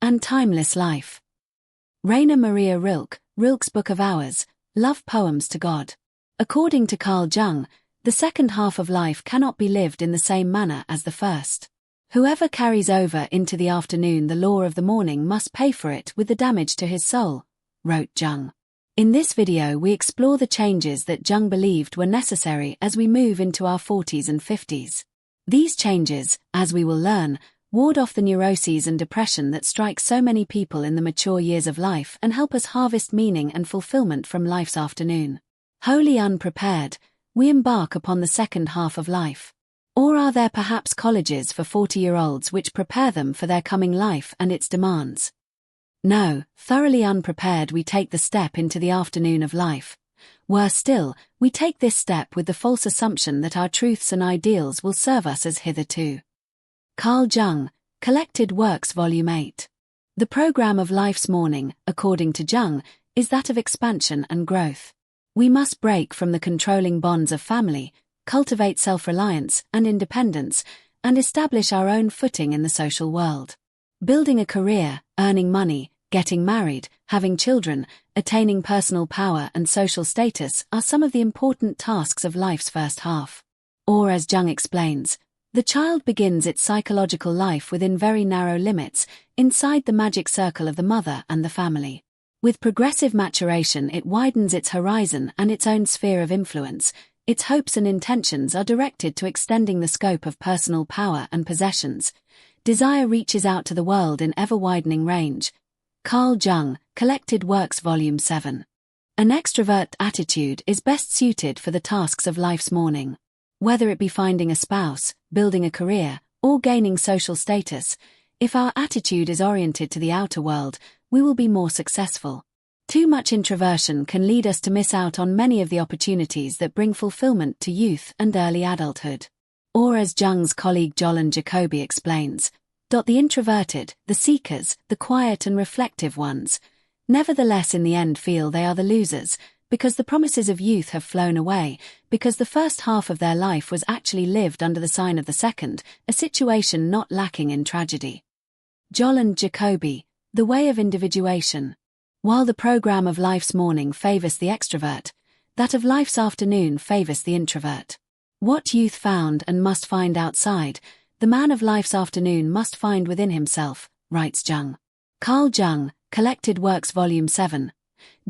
and timeless life. Rainer Maria Rilke, Rilke's Book of Hours, Love Poems to God. According to Carl Jung, the second half of life cannot be lived in the same manner as the first. Whoever carries over into the afternoon the law of the morning must pay for it with the damage to his soul, wrote Jung. In this video we explore the changes that Jung believed were necessary as we move into our 40s and 50s. These changes, as we will learn, ward off the neuroses and depression that strike so many people in the mature years of life and help us harvest meaning and fulfillment from life's afternoon. Wholly unprepared, we embark upon the second half of life. Or are there perhaps colleges for 40-year-olds which prepare them for their coming life and its demands? No, thoroughly unprepared we take the step into the afternoon of life. Worse still, we take this step with the false assumption that our truths and ideals will serve us as hitherto. Carl Jung, Collected Works Volume 8. The program of life's morning, according to Jung, is that of expansion and growth. We must break from the controlling bonds of family, cultivate self-reliance and independence, and establish our own footing in the social world. Building a career, earning money, getting married, having children, attaining personal power and social status are some of the important tasks of life's first half. Or as Jung explains, the child begins its psychological life within very narrow limits, inside the magic circle of the mother and the family. With progressive maturation it widens its horizon and its own sphere of influence. Its hopes and intentions are directed to extending the scope of personal power and possessions. Desire reaches out to the world in ever-widening range. Carl Jung, Collected Works Volume 7. An extrovert attitude is best suited for the tasks of life's morning. Whether it be finding a spouse, building a career, or gaining social status, if our attitude is oriented to the outer world, we will be more successful. Too much introversion can lead us to miss out on many of the opportunities that bring fulfillment to youth and early adulthood. Or as Jung's colleague Jolyon Jacobi explains, the introverted, the seekers, the quiet and reflective ones, nevertheless in the end feel they are the losers, because the promises of youth have flown away, because the first half of their life was actually lived under the sign of the second, a situation not lacking in tragedy. Jolyon Jacobi, The Way of Individuation. While the program of life's morning favors the extrovert, that of life's afternoon favors the introvert. What youth found and must find outside, the man of life's afternoon must find within himself, writes Jung. Carl Jung, Collected Works Volume 7.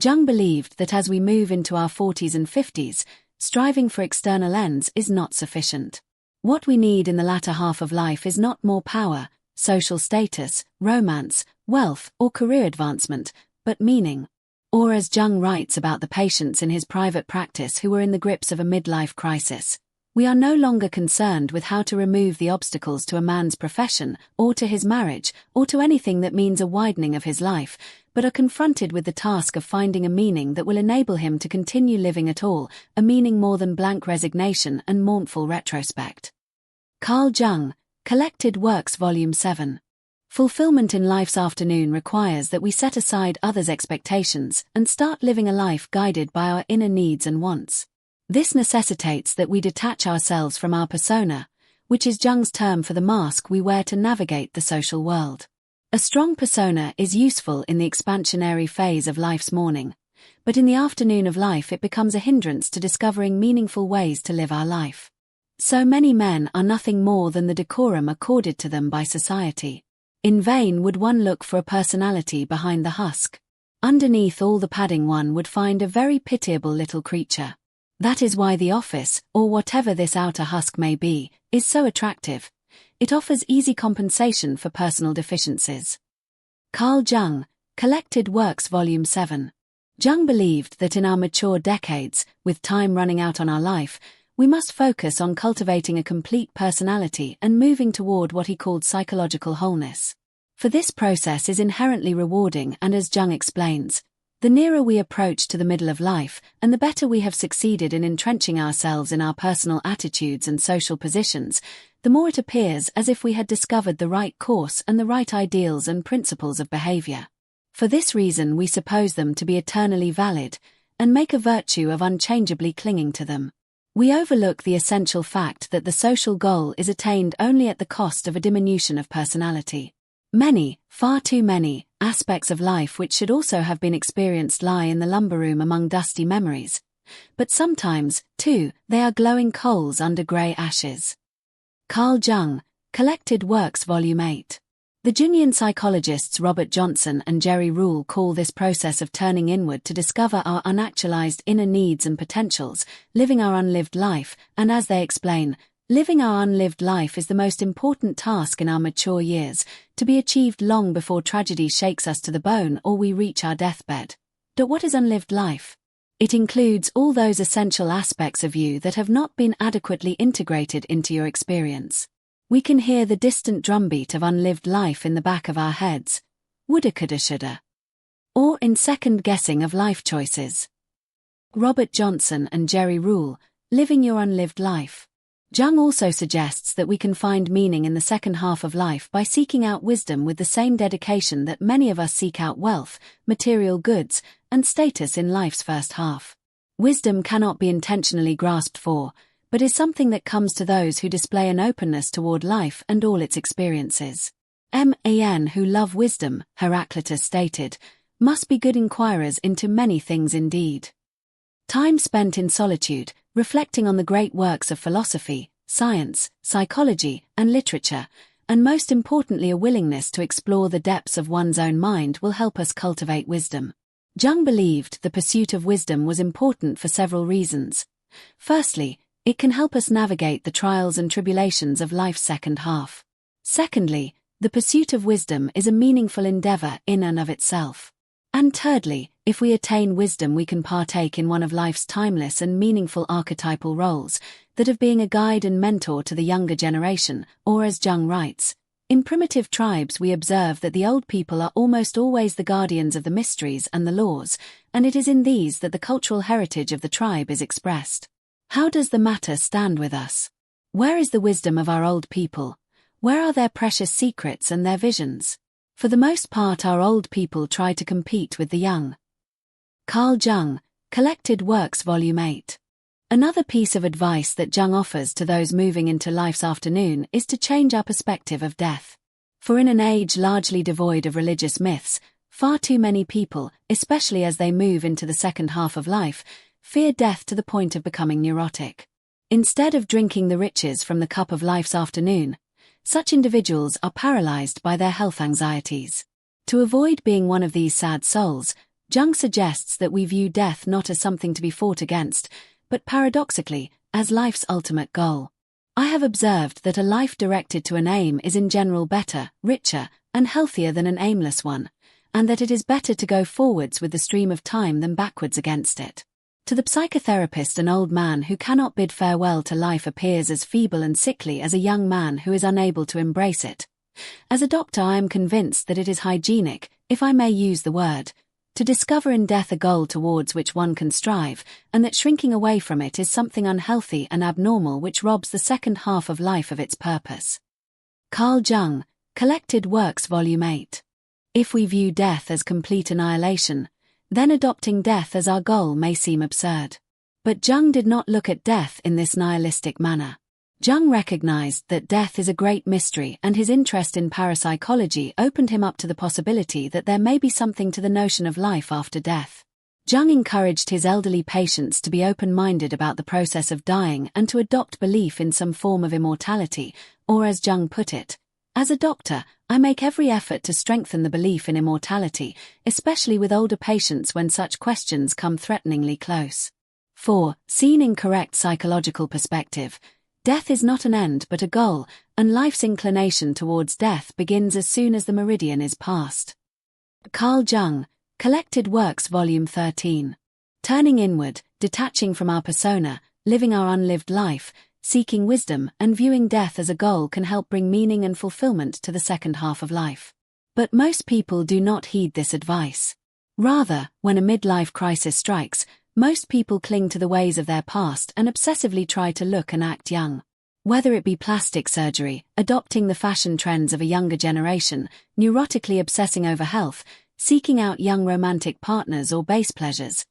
Jung believed that as we move into our 40s and 50s, striving for external ends is not sufficient. What we need in the latter half of life is not more power, social status, romance, wealth, or career advancement, but meaning. Or as Jung writes about the patients in his private practice who were in the grips of a midlife crisis, we are no longer concerned with how to remove the obstacles to a man's profession, or to his marriage, or to anything that means a widening of his life, but are confronted with the task of finding a meaning that will enable him to continue living at all, a meaning more than blank resignation and mournful retrospect. Carl Jung, Collected Works Volume 7. Fulfillment in life's afternoon requires that we set aside others' expectations and start living a life guided by our inner needs and wants. This necessitates that we detach ourselves from our persona, which is Jung's term for the mask we wear to navigate the social world. A strong persona is useful in the expansionary phase of life's morning, but in the afternoon of life it becomes a hindrance to discovering meaningful ways to live our life. So many men are nothing more than the decorum accorded to them by society. In vain would one look for a personality behind the husk. Underneath all the padding one would find a very pitiable little creature. That is why the office, or whatever this outer husk may be, is so attractive. It offers easy compensation for personal deficiencies. Carl Jung, Collected Works Volume 7. Jung believed that in our mature decades, with time running out on our life, we must focus on cultivating a complete personality and moving toward what he called psychological wholeness. For this process is inherently rewarding, and as Jung explains, the nearer we approach to the middle of life, and the better we have succeeded in entrenching ourselves in our personal attitudes and social positions, the more it appears as if we had discovered the right course and the right ideals and principles of behavior. For this reason we suppose them to be eternally valid, and make a virtue of unchangeably clinging to them. We overlook the essential fact that the social goal is attained only at the cost of a diminution of personality. Many, far too many, aspects of life which should also have been experienced lie in the lumber room among dusty memories. But sometimes, too, they are glowing coals under grey ashes. Carl Jung, Collected Works Volume 8. The Jungian psychologists Robert Johnson and Jerry Rule call this process of turning inward to discover our unactualized inner needs and potentials, living our unlived life, and as they explain, living our unlived life is the most important task in our mature years, to be achieved long before tragedy shakes us to the bone or we reach our deathbed. But what is unlived life? It includes all those essential aspects of you that have not been adequately integrated into your experience. We can hear the distant drumbeat of unlived life in the back of our heads. Woulda, coulda, shoulda. Or in second-guessing of life choices. Robert Johnson and Jerry Rule, Living Your Unlived Life. Jung also suggests that we can find meaning in the second half of life by seeking out wisdom with the same dedication that many of us seek out wealth, material goods, and status in life's first half. Wisdom cannot be intentionally grasped for, but is something that comes to those who display an openness toward life and all its experiences. Men who love wisdom, Heraclitus stated, must be good inquirers into many things indeed. Time spent in solitude, reflecting on the great works of philosophy, science, psychology, and literature, and most importantly a willingness to explore the depths of one's own mind will help us cultivate wisdom. Jung believed the pursuit of wisdom was important for several reasons. Firstly, it can help us navigate the trials and tribulations of life's second half. Secondly, the pursuit of wisdom is a meaningful endeavor in and of itself. And thirdly, if we attain wisdom we can partake in one of life's timeless and meaningful archetypal roles, that of being a guide and mentor to the younger generation, or as Jung writes, in primitive tribes we observe that the old people are almost always the guardians of the mysteries and the laws, and it is in these that the cultural heritage of the tribe is expressed. How does the matter stand with us? Where is the wisdom of our old people? Where are their precious secrets and their visions? For the most part our old people try to compete with the young. Carl Jung, Collected Works Volume 8. Another piece of advice that Jung offers to those moving into life's afternoon is to change our perspective of death. For in an age largely devoid of religious myths, far too many people, especially as they move into the second half of life, fear death to the point of becoming neurotic. Instead of drinking the riches from the cup of life's afternoon, such individuals are paralyzed by their health anxieties. To avoid being one of these sad souls, Jung suggests that we view death not as something to be fought against, but paradoxically, as life's ultimate goal. I have observed that a life directed to an aim is in general better, richer, and healthier than an aimless one, and that it is better to go forwards with the stream of time than backwards against it. To the psychotherapist, an old man who cannot bid farewell to life appears as feeble and sickly as a young man who is unable to embrace it. As a doctor I am convinced that it is hygienic, if I may use the word, to discover in death a goal towards which one can strive, and that shrinking away from it is something unhealthy and abnormal which robs the second half of life of its purpose. Carl Jung, Collected Works Volume 8. If we view death as complete annihilation, then adopting death as our goal may seem absurd. But Jung did not look at death in this nihilistic manner. Jung recognized that death is a great mystery, and his interest in parapsychology opened him up to the possibility that there may be something to the notion of life after death. Jung encouraged his elderly patients to be open-minded about the process of dying and to adopt belief in some form of immortality, or as Jung put it, "As a doctor, I make every effort to strengthen the belief in immortality, especially with older patients when such questions come threateningly close." For, seen in correct psychological perspective, death is not an end but a goal, and life's inclination towards death begins as soon as the meridian is passed. Carl Jung, Collected Works Volume 13. Turning inward, detaching from our persona, living our unlived life, seeking wisdom and viewing death as a goal can help bring meaning and fulfillment to the second half of life. But most people do not heed this advice. Rather, when a midlife crisis strikes, most people cling to the ways of their past and obsessively try to look and act young. Whether it be plastic surgery, adopting the fashion trends of a younger generation, neurotically obsessing over health, seeking out young romantic partners or base pleasures,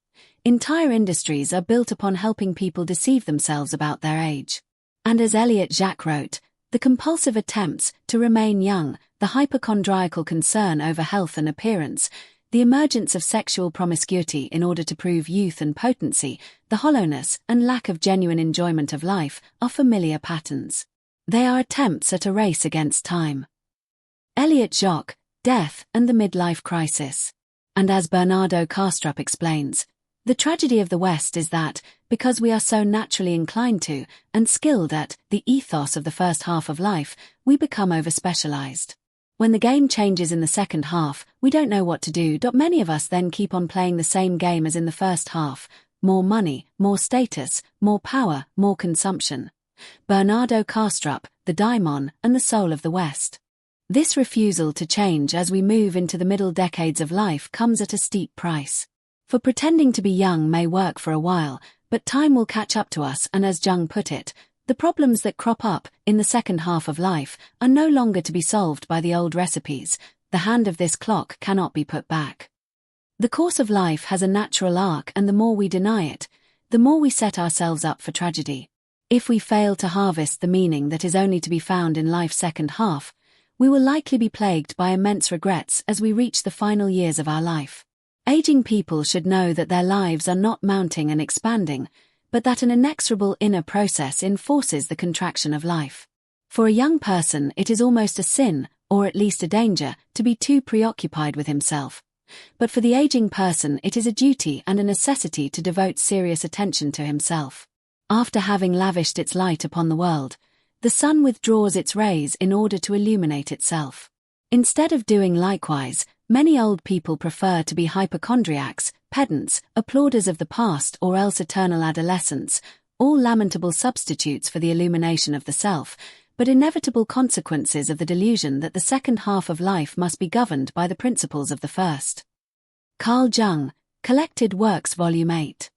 entire industries are built upon helping people deceive themselves about their age. And as Elliot Jacques wrote, the compulsive attempts to remain young the hypochondriacal concern over health and appearance, the emergence of sexual promiscuity in order to prove youth and potency, the hollowness and lack of genuine enjoyment of life are familiar patterns. They are attempts at a race against time. Elliot Jacques, Death and the Midlife Crisis. And as Bernardo Kastrup explains, the tragedy of the West is that, because we are so naturally inclined to, and skilled at, the ethos of the first half of life, we become over-specialized. When the game changes in the second half, we don't know what to do. Many of us then keep on playing the same game as in the first half: more money, more status, more power, more consumption. Bernardo Kastrup, The Daimon and the Soul of the West. This refusal to change as we move into the middle decades of life comes at a steep price. For pretending to be young may work for a while, but time will catch up to us, and as Jung put it, the problems that crop up in the second half of life are no longer to be solved by the old recipes. The hand of this clock cannot be put back. The course of life has a natural arc, and the more we deny it, the more we set ourselves up for tragedy. If we fail to harvest the meaning that is only to be found in life's second half, we will likely be plagued by immense regrets as we reach the final years of our life. Aging people should know that their lives are not mounting and expanding, but that an inexorable inner process enforces the contraction of life. For a young person, it is almost a sin, or at least a danger, to be too preoccupied with himself. But for the aging person, it is a duty and a necessity to devote serious attention to himself. After having lavished its light upon the world, the sun withdraws its rays in order to illuminate itself. Instead of doing likewise, many old people prefer to be hypochondriacs, pedants, applauders of the past, or else eternal adolescents, all lamentable substitutes for the illumination of the self, but inevitable consequences of the delusion that the second half of life must be governed by the principles of the first. Carl Jung, Collected Works Volume 8.